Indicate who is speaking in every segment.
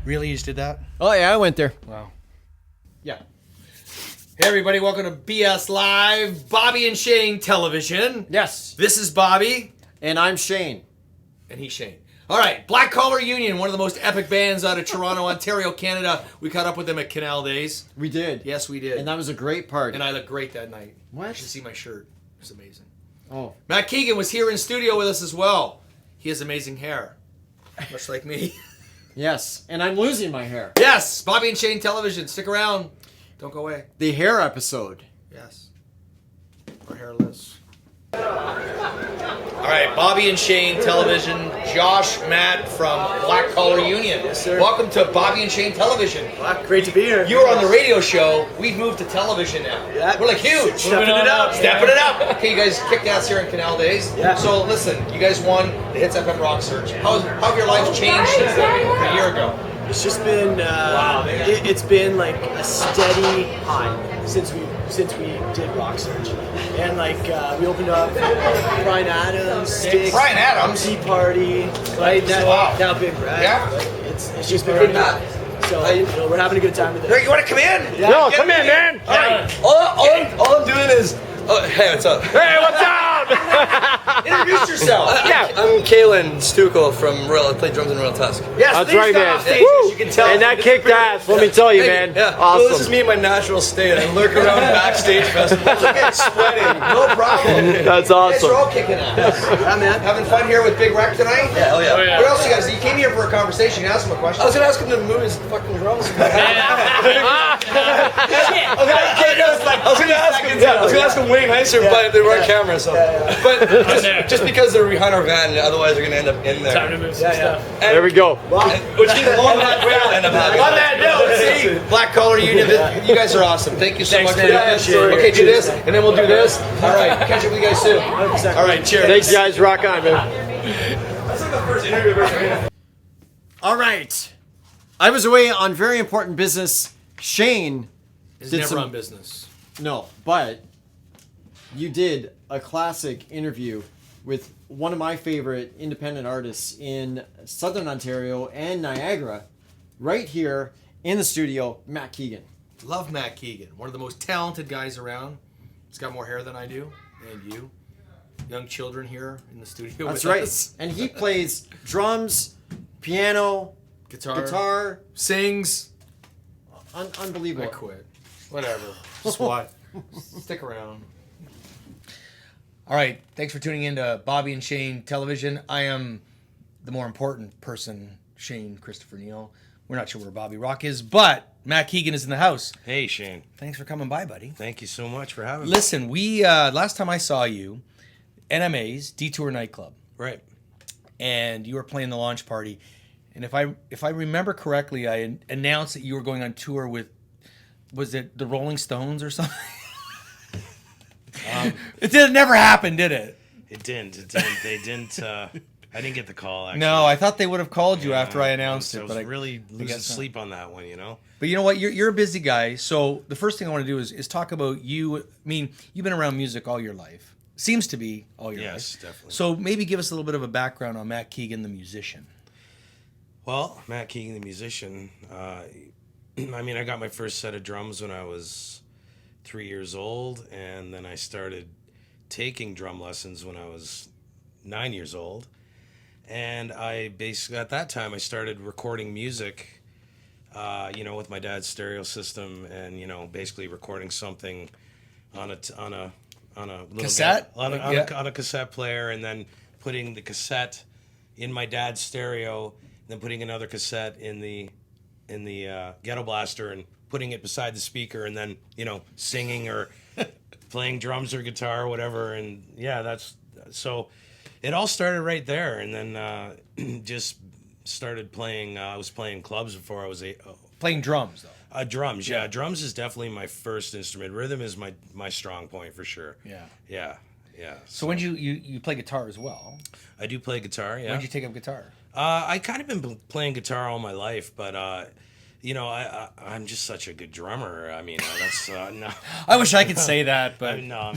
Speaker 1: Really? You just did that?
Speaker 2: Oh, yeah, I went there.
Speaker 1: Wow. Yeah. Hey, everybody. Welcome to BS Live, Bobby and Shane Television.
Speaker 2: Yes.
Speaker 1: This is Bobby.
Speaker 2: And I'm Shane.
Speaker 1: And he's Shane. All right. Black Collar Union, one of the most epic bands out of Toronto, Ontario, Canada. We caught up with them at Canal Days.
Speaker 2: We did.
Speaker 1: Yes, we did.
Speaker 2: And that was a great party.
Speaker 1: And I looked great that night.
Speaker 2: What?
Speaker 1: You should see my shirt. It's amazing.
Speaker 2: Oh.
Speaker 1: Matt Keighan was here in studio with us as well. He has amazing hair. Much like me.
Speaker 2: Yes. And I'm losing my hair.
Speaker 1: Yes. Bobby and Shane Television. Stick around. Don't go away.
Speaker 2: The hair episode.
Speaker 1: Yes. Or hairless. All right, Bobby and Shane Television. Josh, Matt from Black Collar Union.
Speaker 3: Yes, sir.
Speaker 1: Welcome to Bobby and Shane Television.
Speaker 3: Wow, great to be here.
Speaker 1: You were on the radio show. We've moved to television now.
Speaker 3: Yeah.
Speaker 1: We're like huge.
Speaker 3: Stepping it up.
Speaker 1: Stepping it up. Okay, you guys kicked ass here in Canal Days.
Speaker 3: Yeah.
Speaker 1: So listen, you guys won the Hits FM Rock Search. How have your lives changed since a year ago?
Speaker 3: It's just been it's been like a steady high since we did Rock Search, and like we opened up Brian Adams, Sticks,
Speaker 1: Brian Adams,
Speaker 3: Tea Party, like
Speaker 1: Wow.
Speaker 3: now Big Red.
Speaker 1: Yeah.
Speaker 3: Like, it's just been really good. So we're having a good time with it.
Speaker 1: Hey, you want to come in?
Speaker 3: Yeah.
Speaker 4: No, come in, man.
Speaker 1: All right.
Speaker 5: All I'm doing is, hey, what's up?
Speaker 4: Hey, what's up?
Speaker 1: Introduce yourself.
Speaker 4: Yeah.
Speaker 5: I'm Keighan Stucco from I play drums in Real Tusk.
Speaker 1: Yes,
Speaker 4: That's
Speaker 1: things
Speaker 4: right,
Speaker 1: got
Speaker 4: man.
Speaker 1: off stage, as you can tell.
Speaker 4: And that kicked ass. Let me tell you, man.
Speaker 5: Yeah.
Speaker 4: Awesome.
Speaker 5: Well, this is me in my natural state. I lurk around backstage festivals, sweating.
Speaker 1: No problem.
Speaker 4: That's
Speaker 1: You guys are
Speaker 4: awesome.
Speaker 1: all kicking ass.
Speaker 3: Yeah, man.
Speaker 1: Having fun here with Big Rec tonight?
Speaker 5: Yeah, hell yeah.
Speaker 1: What else you guys? You came here for a conversation. You asked him a question.
Speaker 5: I was gonna ask him to move his fucking drums. I was gonna ask him Wayne Heiser, but they were on camera, so. But just because they're behind our van, otherwise they're gonna end up in there.
Speaker 4: Time to move some
Speaker 3: Yeah,
Speaker 4: stuff.
Speaker 3: yeah.
Speaker 4: There we go.
Speaker 5: Which means long halfway will end up having.
Speaker 1: On that note, see, Black Collar Union, you guys are awesome. Thank you so much for
Speaker 3: man.
Speaker 1: that.
Speaker 3: Appreciate it.
Speaker 1: Okay, do this, and then we'll do this. All right, catch up with you guys soon.
Speaker 3: 100%.
Speaker 1: All right, cheers.
Speaker 4: Thanks, guys. Rock on, man.
Speaker 5: That's like the first interview I've ever been in.
Speaker 2: All right. I was away on very important business. Shane
Speaker 1: It's
Speaker 2: did
Speaker 1: never
Speaker 2: some-
Speaker 1: on business.
Speaker 2: No, but you did a classic interview with one of my favorite independent artists in Southern Ontario and Niagara, right here in the studio, Matt Keighan.
Speaker 1: Love Matt Keighan, one of the most talented guys around. He's got more hair than I do, and you. Young children here in the studio.
Speaker 2: That's
Speaker 1: with
Speaker 2: right.
Speaker 1: us.
Speaker 2: And he plays drums, piano, guitar.
Speaker 1: Sings.
Speaker 2: Unbelievable.
Speaker 1: I quit. Whatever. Just what? Stick around. All right. Thanks for tuning in to Bobby and Shane Television. I am the more important person, Shane Christopher Neal. We're not sure where Bobby Rock is, but Matt Keighan is in the house.
Speaker 6: Hey, Shane.
Speaker 1: Thanks for coming by, buddy.
Speaker 6: Thank you so much for having me.
Speaker 1: Listen, we last time I saw you, NMA's Detour Nightclub,
Speaker 6: Right.
Speaker 1: and you were playing the launch party. And if I remember correctly, I announced that you were going on tour with, was it the Rolling Stones or something? It never happened, did it?
Speaker 6: It didn't. They didn't. I didn't get the call, actually.
Speaker 1: No, I thought they would have called you after I announced
Speaker 6: I
Speaker 1: it.
Speaker 6: was
Speaker 1: But
Speaker 6: really losing
Speaker 1: guess not.
Speaker 6: sleep on that one, you know?
Speaker 1: But you know what? You're a busy guy. So the first thing I want to do is talk about you. I mean, you've been around music all your life. Seems to be all your life.
Speaker 6: Yes, definitely.
Speaker 1: So maybe give us a little bit of a background on Matt Keighan, the musician.
Speaker 6: Well, Matt Keighan, the musician, I mean, I got my first set of drums when I was 3 years old, and then I started taking drum lessons when I was 9 years old. And I basically, at that time, I started recording music, with my dad's stereo system, and basically recording something on a little
Speaker 1: Cassette?
Speaker 6: on
Speaker 1: Yeah.
Speaker 6: a cassette player, and then putting the cassette in my dad's stereo, then putting another cassette in the ghetto blaster, and putting it beside the speaker, and then singing or playing drums or guitar or whatever. And yeah, that's so. It all started right there, and then just started playing. I was playing clubs before I was
Speaker 1: Playing drums, though.
Speaker 6: drums. Yeah, drums is definitely my first instrument. Rhythm is my strong point for sure.
Speaker 1: Yeah.
Speaker 6: Yeah.
Speaker 1: So when you play guitar as well?
Speaker 6: I do play guitar. Yeah.
Speaker 1: When did you take up guitar?
Speaker 6: I kind of been playing guitar all my life, but I'm just such a good drummer. I mean, that's no.
Speaker 1: I wish I could say that, but
Speaker 6: No,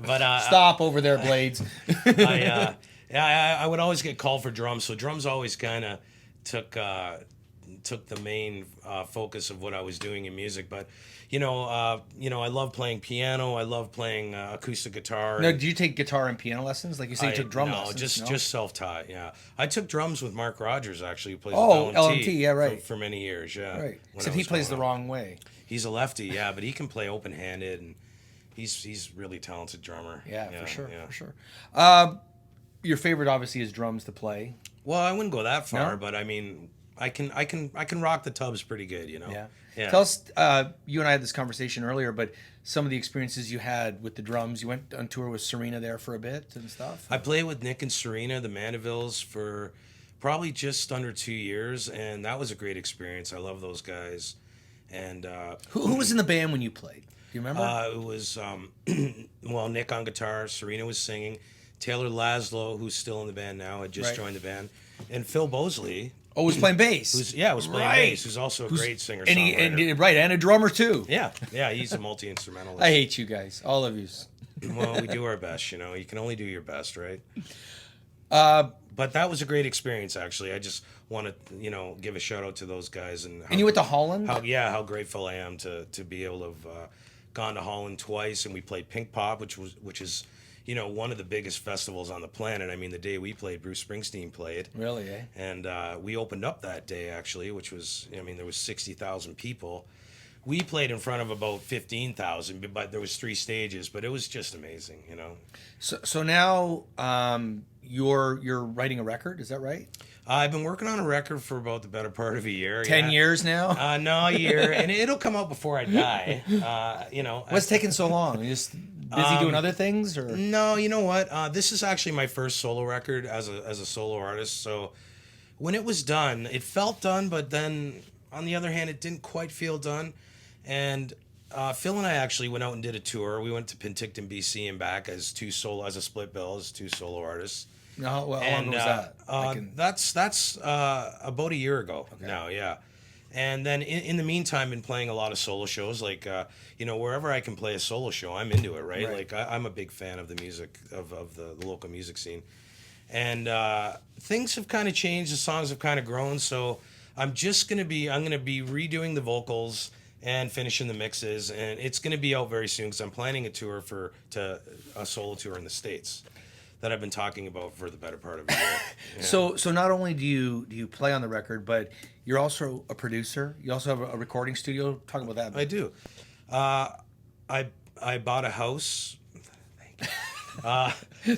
Speaker 6: but
Speaker 1: stop over there, Blades.
Speaker 6: I would always get called for drums, so drums always kind of took took the main focus of what I was doing in music. But you know, I love playing piano. I love playing acoustic guitar.
Speaker 1: No, did you take guitar and piano lessons? Like you say, you took drum
Speaker 6: no,
Speaker 1: lessons.
Speaker 6: just self-taught. Yeah, I took drums with Mark Rogers actually, who plays
Speaker 1: Oh,
Speaker 6: with
Speaker 1: LMT, yeah, right.
Speaker 6: for many years. Yeah,
Speaker 1: Right.
Speaker 6: when
Speaker 1: Except
Speaker 6: I
Speaker 1: he
Speaker 6: was
Speaker 1: plays the
Speaker 6: growing up.
Speaker 1: wrong way.
Speaker 6: He's a lefty, yeah, but he can play open-handed, and he's really talented drummer.
Speaker 1: Yeah, for sure,
Speaker 6: yeah.
Speaker 1: for sure. Your favorite obviously is drums to play.
Speaker 6: Well, I wouldn't go that far,
Speaker 1: No?
Speaker 6: but I mean, I can rock the tubs pretty good, you know.
Speaker 1: Yeah.
Speaker 6: Yeah.
Speaker 1: Tell us, you and I had this conversation earlier, but some of the experiences you had with the drums. You went on tour with Serena there for a bit and stuff.
Speaker 6: I played with Nick and Serena, the Mandevilles, for probably just under 2 years, and that was a great experience. I love those guys. And
Speaker 1: Who was in the band when you played? Do you remember?
Speaker 6: it was well, Nick on guitar, Serena was singing, Taylor Laszlo, who's still in the band now, had just
Speaker 1: Right.
Speaker 6: joined the band, and Phil Bosley,
Speaker 1: Oh, was playing bass.
Speaker 6: was playing
Speaker 1: Right.
Speaker 6: bass, who's also a great singer
Speaker 1: and,
Speaker 6: songwriter.
Speaker 1: and a drummer too.
Speaker 6: Yeah, he's a multi instrumentalist.
Speaker 1: I hate you guys, all of you.
Speaker 6: Well, we do our best, you know. You can only do your best, right?
Speaker 1: Uh,
Speaker 6: But that was a great experience, actually. I just want to, give a shout out to those guys and.
Speaker 1: and you went to Holland.
Speaker 6: How grateful I am to be able to have gone to Holland twice, and we played Pink Pop, which is, one of the biggest festivals on the planet. I mean, the day we played, Bruce Springsteen played.
Speaker 1: Really, eh?
Speaker 6: And we opened up that day, actually, which was, there was 60,000 people. We played in front of about 15,000, but there was 3 stages, but it was just amazing,
Speaker 1: So now you're writing a record, is that right?
Speaker 6: I've been working on a record for about the better part of a year.
Speaker 1: 10 years now?
Speaker 6: No, a year, and it'll come out before I die.
Speaker 1: What's taking so long? You just busy doing other things, or?
Speaker 6: No, you know what? This is actually my first solo record as a solo artist. So when it was done, it felt done, but then on the other hand, it didn't quite feel done. And Phil and I actually went out and did a tour. We went to Penticton, BC, and back as a split bill as 2 solo artists.
Speaker 1: No, well, how long was that?
Speaker 6: That's about a year ago now, yeah. And then in the meantime, been playing a lot of solo shows. Like, wherever I can play a solo show, I'm into it, right? Like, I'm a big fan of the music, of the local music scene. And things have kind of changed. The songs have kind of grown. So I'm going to be redoing the vocals and finishing the mixes. And it's going to be out very soon because I'm planning a tour to a solo tour in the States that I've been talking about for the better part of a year. Yeah.
Speaker 1: So not only do you play on the record, but you're also a producer. You also have a recording studio. Talk about that.
Speaker 6: I do. I bought a house.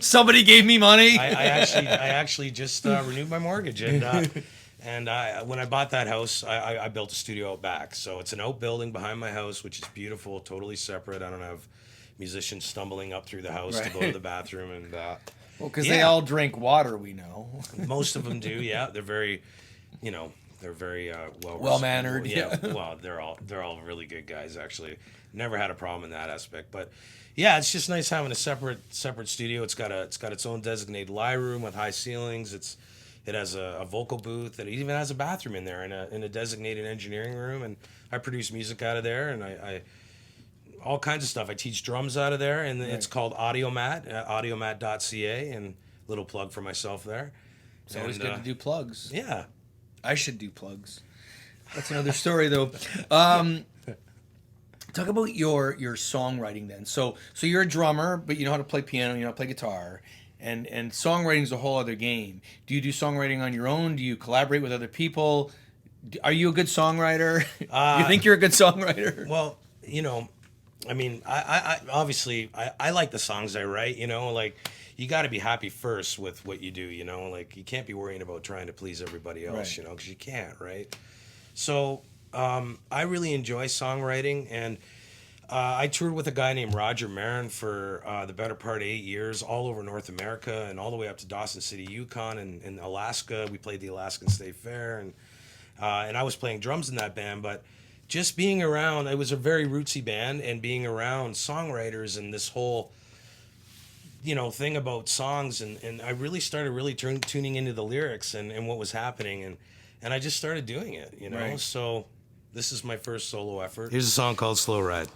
Speaker 1: Somebody gave me money.
Speaker 6: I actually just renewed my mortgage, and when I bought that house, I built a studio out back. So it's an outbuilding behind my house, which is beautiful, totally separate. I don't have musicians stumbling up through the house to go to the bathroom, and
Speaker 1: well, because they all drink water, we know.
Speaker 6: most of them do. Yeah, they're very, they're very
Speaker 1: well-mannered.
Speaker 6: Yeah, well, they're all really good guys. Actually, never had a problem in that aspect. But yeah, it's just nice having a separate studio. It's got its own designated live room with high ceilings. It has a vocal booth. It even has a bathroom in there in a designated engineering room, and I produce music out of there, and I all kinds of stuff. I teach drums out of there, and it's called AudioMat at audiomat.ca, and little plug for myself there.
Speaker 1: It's always good to do plugs.
Speaker 6: Yeah.
Speaker 1: I should do plugs. That's another story, though. Talk about your songwriting then. So you're a drummer, but you know how to play piano, you know how to play guitar, and songwriting is a whole other game. Do you do songwriting on your own? Do you collaborate with other people? Are you a good songwriter? You think you're a good songwriter?
Speaker 6: Well, I mean, I obviously I like the songs I write. Like you got to be happy first with what you do. Like you can't be worrying about trying to please everybody else.
Speaker 1: Right.
Speaker 6: Because you can't, right? So I really enjoy songwriting, and I toured with a guy named Roger Marin for the better part of 8 years, all over North America and all the way up to Dawson City, Yukon, and Alaska. We played the Alaskan State Fair, and I was playing drums in that band, but just being around, it was a very rootsy band, and being around songwriters and this whole, thing about songs, and I really started tuning into the lyrics and what was happening, and I just started doing it,
Speaker 1: Right.
Speaker 6: So this is my first solo effort. Here's a song called Slow Ride.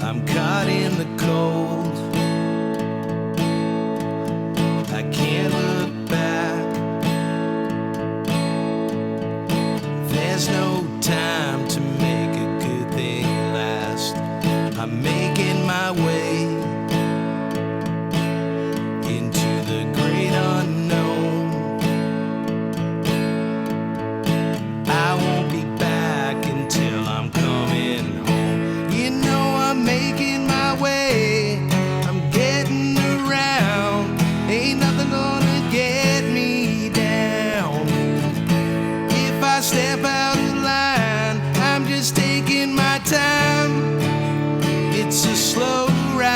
Speaker 6: I'm
Speaker 7: caught in the cold. I can't look back. There's no time to make a good thing last. I'm making my way into the great unknown. I won't be back until I'm coming home. You know I'm making my way. I'm getting around. Ain't nothing gonna get me down. If I step out of line, I'm just taking my time. It's a slow ride.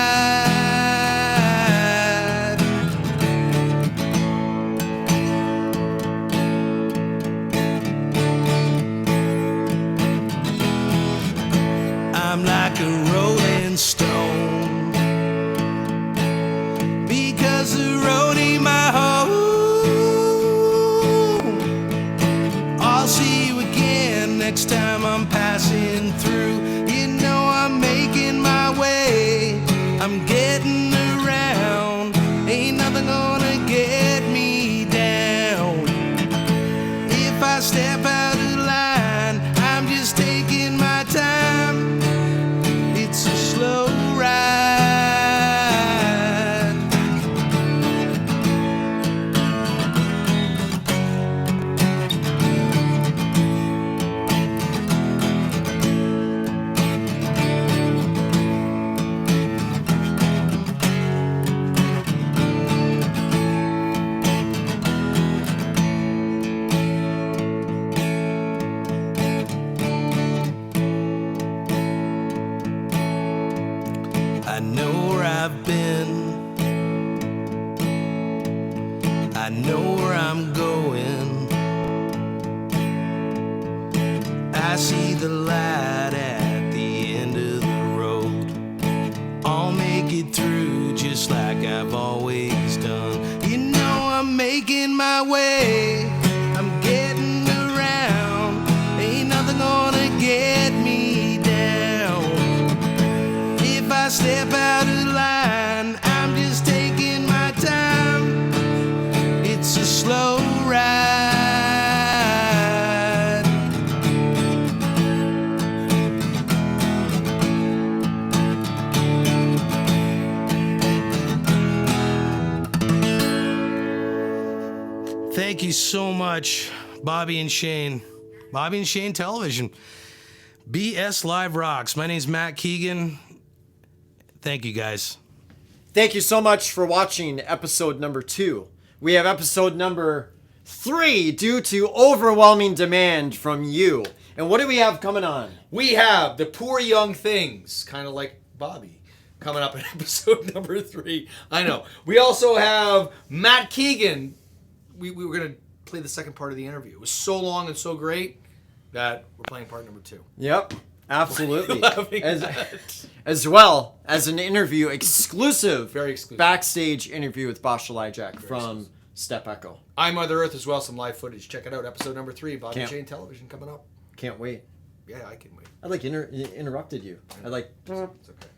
Speaker 7: I'm like a rolling stone because the road ain't my home. I'll see you again next time I'm passing through. You know I'm making my way. I'm getting around. Ain't nothing gonna get me down. If I step out of line, I'm just taking my time. It's a slow ride. I know where I've been. I know where I'm going. I see the light at the end of the road. I'll make it through just like I've always done. You know I'm making my way. I'm getting around. Ain't nothing gonna get me down. If I step out of line, I'm just taking my time. It's a slow ride. Thank you so much, Bobby and Shane. Bobby and Shane Television. BS Live Rocks. My name's Matt Keighan. Thank you, guys.
Speaker 2: Thank you so much for watching episode number 2. We have episode number 3 due to overwhelming demand from you. And what do we have coming on?
Speaker 1: We have The Poor Young Things, kind of like Bobby, coming up in episode number 3. I know. We also have Matt Keighan. We were going to play the second part of the interview. It was so long and so great that we're playing part number 2.
Speaker 2: Yep, absolutely.
Speaker 1: Laughing at that?
Speaker 2: As well as an interview exclusive,
Speaker 1: Very exclusive.
Speaker 2: backstage interview with Bosch Elijak from Step Echo.
Speaker 1: I'm Mother Earth as well, some live footage. Check it out, episode number 3, Bobby
Speaker 2: Can't-
Speaker 1: Shane Television coming up.
Speaker 2: Can't wait.
Speaker 1: Yeah, I can wait.
Speaker 2: I interrupted you. I
Speaker 1: It's okay.